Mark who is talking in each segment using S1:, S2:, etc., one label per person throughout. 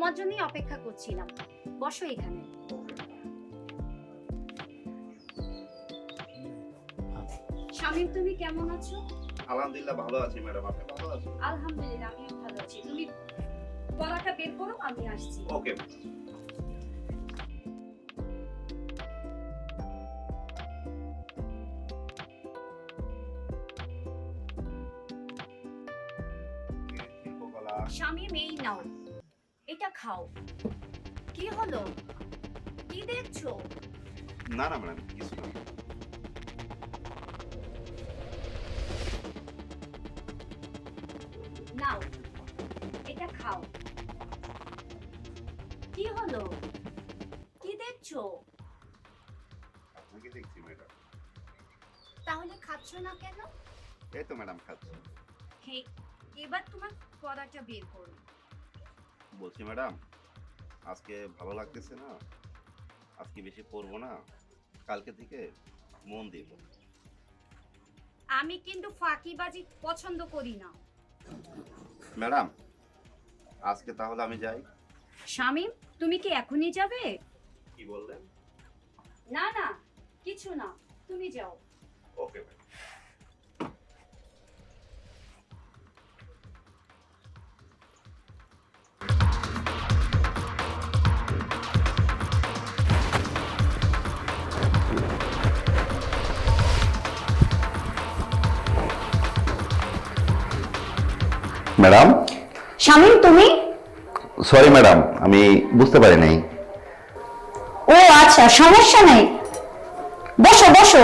S1: তোমার জন্যই অপেক্ষা করছিলাম। বসো এখানে। শামীম, তুমি কেমন আছো?
S2: আলহামদুলিল্লাহ ভালো আছি ম্যাডাম, আপনি ভালো আছেন?
S1: আলহামদুলিল্লাহ আমিও ভালো আছি। তুমি পড়াটা বের করো, আমি আসছি।
S2: ওকে।
S1: শামীম, এই নাও, এটা খাও। কি হলো, কি দেখছো?
S2: না না ম্যাডাম, কিছু না।
S1: নাও, এটা খাও। কি হলো, কি দেখছো?
S2: আপনাকে দেখছি ম্যাডাম।
S1: তাহলে খাচ্ছ না কেন?
S2: এই তো ম্যাডাম খাচ্ছি।
S1: হ্যাঁ, এবার তোমার পড়াটা বের করো।
S2: বলছি ম্যাডাম, আজকে ভালো লাগতেছে না, আজকে বেশি পড়বো না, কালকে থেকে মন দিব।
S1: আমি কিন্তু ফাঁকিবাজি পছন্দ করি না।
S2: ম্যাডাম, আজকে তাহলে আমি যাই।
S1: শামীম, তুমি কি এখনই যাবে?
S2: কি বললেন?
S1: না না, কিছু না, তুমি যাও।
S2: Okay madam. ম্যাডাম,
S1: শামীম, তুমি?
S2: সরি ম্যাডাম, আমি বুঝতে পারি নাই।
S1: ও আচ্ছা, সমস্যা নেই, বসো বসো।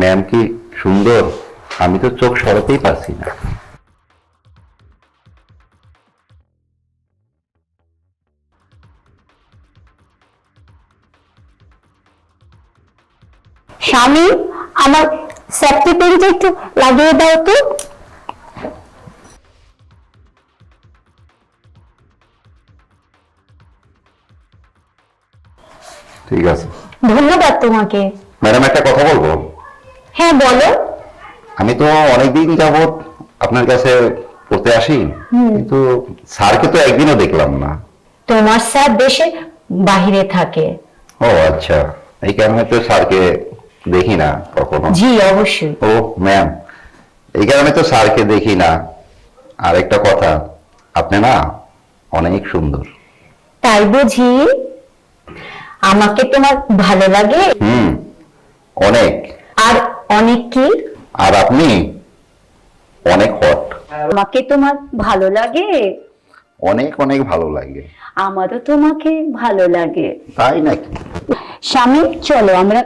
S2: ম্যাম কি সুন্দর, আমি তো চোখ সরাতেই পারছি না।
S1: শামীম, আমার সেফটি পিনটা একটু লাগিয়ে দাও তো।
S2: ঠিক আছে।
S1: ধন্যবাদ তোমাকে।
S2: ম্যাডাম, একটা কথা বলবো?
S1: হ্যাঁ বলো।
S2: আমি তো অনেকদিন যাবত আপনার কাছে পড়তে আসি, কিন্তু স্যারকে তো একদিনও দেখলাম না।
S1: তোমার স্যার দেশে বাহিরে থাকে।
S2: ও আচ্ছা, এই কারণে তো স্যারকে দেখি না কখনো।
S1: জি অবশ্যই।
S2: ও ম্যাম, এই কারণে তো স্যারকে দেখি না। আর একটা কথা, আপনি না অনেক সুন্দর।
S1: তাই বুঝি? আমাকে তোমার ভালো লাগে?
S2: অনেক।
S1: আর অনেক কি?
S2: আর আপনি অনেক হট।
S1: আমাকে তোমার ভালো লাগে?
S2: অনেক অনেক ভালো লাগে।
S1: আমারও তোমাকে ভালো লাগে।
S2: তাই নাকি?
S1: স্বামী, চলো আমরা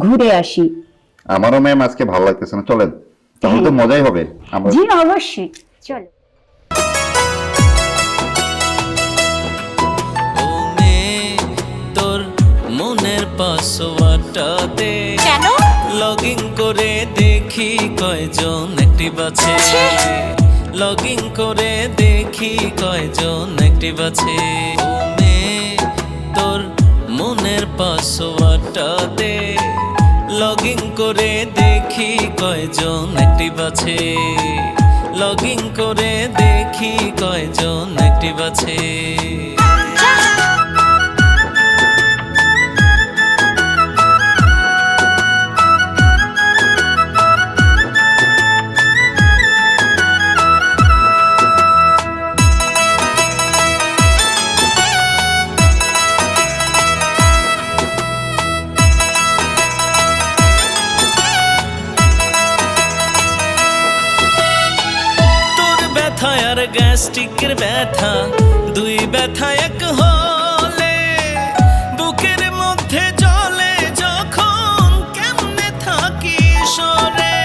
S1: ঘুরে আসি।
S2: আমারও ম্যাম আজকে ভালো লাগতেছে না, চলেন, তাহলে তো মজাই হবে।
S1: জি অবশ্যই, চলো।
S3: তোর মনের পাসওয়ার্ডটা দে,
S1: কেন?
S3: লগইন করে দেখি কয়জন অ্যাক্টিভ আছে। লগইন করে দেখি কয়জন অ্যাক্টিভ আছে। তোর মনের পাসওয়ার্ডটা দে, লগইন করে দেখি কয়জন অ্যাক্টিভ আছে। লগইন করে দেখি কয়জন অ্যাক্টিভ আছে। গ্যাস্ট্রিকের ব্যথা, দুই ব্যথা এক হলে বুকের মধ্যে জ্বলে যখন, কেমনে থাকি সরে।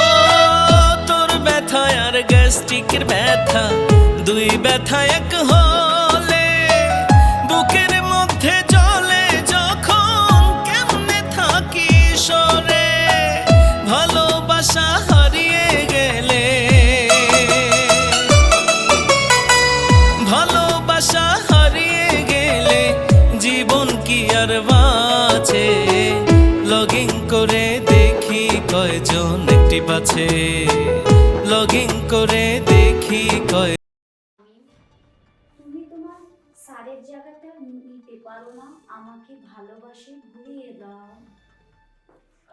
S3: ও তোর ব্যথা আর গ্যাস্ট্রিকের ব্যথা, দুই ব্যথা এক হলে বুকের মধ্যে জ্বলে যখন, কেমনে থাকি সরে। ভালোবাসা হারিয়ে গেলে
S1: জায়গাটা নিতে পারো না? আমাকে ভালোবাসে ঘুরিয়ে দাও।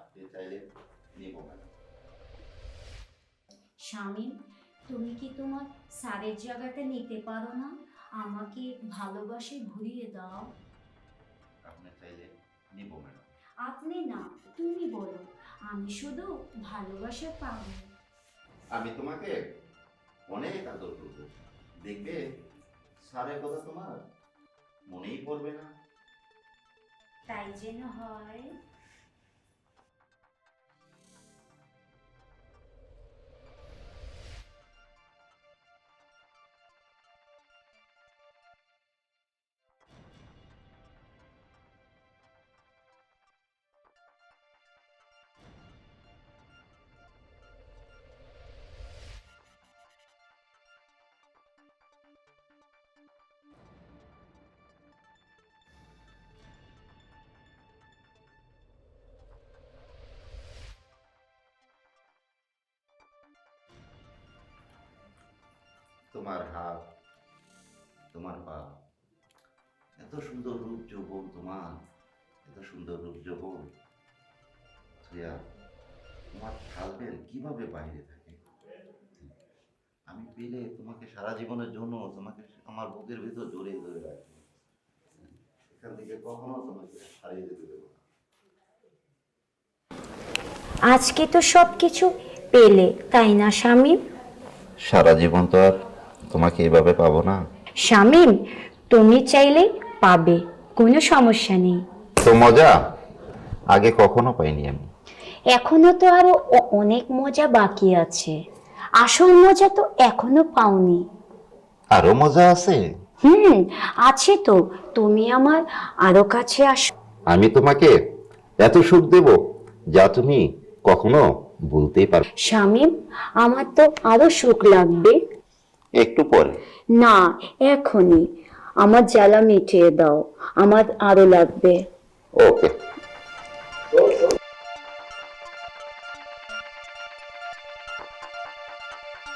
S2: আপনি চাইলে নিব ম্যাডাম।
S1: শামীম, তুমি কি তোমার স্যারের জায়গাটা নিতে পারো না? আমাকে ভালোবাসে ঘুরিয়ে দাও।
S2: আপনি চাইলে নিব ম্যাডাম।
S1: আপনি না, তুমি বলো। আমি শুধু ভালোবাসা পাবো।
S2: আমি তোমাকে অনেক আদর করব, দেখবে স্যারের কথা তোমার মনেই পড়বে না।
S1: তাই যেন হয়।
S2: তোমার হাত, তোমার পা, এত সুন্দর রূপ যৌবন তোমার, এত সুন্দর রূপ যৌবন। শ্রেয়া, তোমার হাজবেন্ড কিভাবে বাইরে থাকে? আমি পেলে তোমাকে সারা জীবনের জন্য তোমাকে আমার বুকের ভিতর জড়িয়ে ধরে রাখবো। এখান থেকে কখনো তোমাকে হারিয়ে যেতে দেবো না।
S1: আজকে তো সব কিছু পেলে, তাই না শামীম?
S2: সারা জীবন তো আর তোমাকে এইভাবে পাবো না।
S1: শামীম, তুমি চাইলে পাবে, কোনো সমস্যা নেই।
S2: তো মজা আগে কখনো পাইনি আমি।
S1: এখনো তো আরো অনেক মজা বাকি আছে। আসল মজা তো এখনো পাওনি।
S2: আরো মজা আছে?
S1: আছে তো। তুমি আমার আরো কাছে আসো।
S2: আমি তোমাকে এত সুখ দেব যা তুমি কখনো বলতেই পারবে না।
S1: শামীম, আমার তো আরো সুখ লাগবে।
S2: একটু পরে।
S1: না, এখনই। আমার জ্বালা মিটিয়ে দাও, আমার আরো লাগবে।
S2: ওকে।